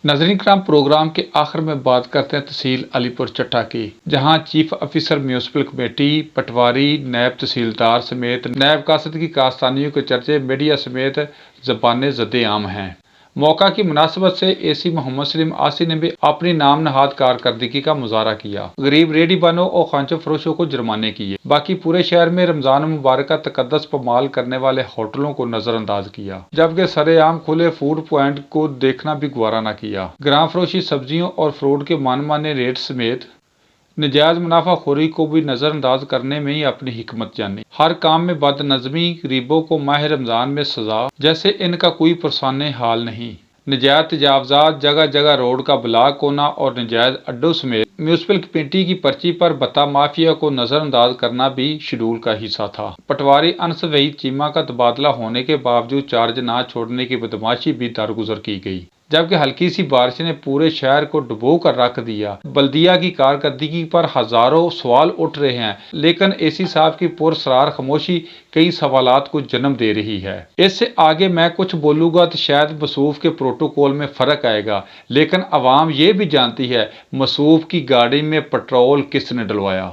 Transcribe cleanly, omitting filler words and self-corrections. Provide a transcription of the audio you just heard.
ناظرین کرام، پروگرام کے آخر میں بات کرتے ہیں تحصیل علی پور چٹھا کی، جہاں chief officer municipal committee, patwari, نائب تحصیلدار سمیت نائب قاصد کی کاستانیوں کے چرچے میڈیا سمیت زبان زد عام ہیں۔ موقع کی مناسبت سے اے سی محمد سلیم آسی نے بھی اپنی نام نہاد کارکردگی کا مظاہرہ کیا، غریب ریڑھی بانوں اور خوانچہ فروشوں کو جرمانے کیے، باقی پورے شہر میں رمضان مبارک کا تقدس پامال کرنے والے ہوٹلوں کو نظر انداز کیا، جبکہ سرے عام کھلے فوڈ پوائنٹ کو دیکھنا بھی گوارا نہ کیا۔ گرام فروشی، سبزیوں اور فروٹ کے من مانے ریٹ سمیت نجائز منافع خوری کو بھی نظر انداز کرنے میں ہی اپنی حکمت جانی۔ ہر کام میں بد نظمی، غریبوں کو ماہ رمضان میں سزا، جیسے ان کا کوئی پرسان حال نہیں۔ نجائز تجاوزات، جگہ جگہ روڈ کا بلاک ہونا اور نجائز اڈوں سمیت میونسپل کمیٹی کی پرچی پر بتا مافیا کو نظر انداز کرنا بھی شیڈول کا حصہ تھا۔ پٹواری انس وحید چیمہ کا تبادلہ ہونے کے باوجود چارج نہ چھوڑنے کی بدمعاشی بھی درگزر کی گئی، جبکہ ہلکی سی بارش نے پورے شہر کو ڈبو کر رکھ دیا۔ بلدیہ کی کارکردگی پر ہزاروں سوال اٹھ رہے ہیں، لیکن اے سی صاحب کی پراسرار خاموشی کئی سوالات کو جنم دے رہی ہے۔ اس سے آگے میں کچھ بولوں گا تو شاید مصوف کے پروٹوکول میں فرق آئے گا، لیکن عوام یہ بھی جانتی ہے مصوف کی گاڑی میں پٹرول کس نے ڈلوایا۔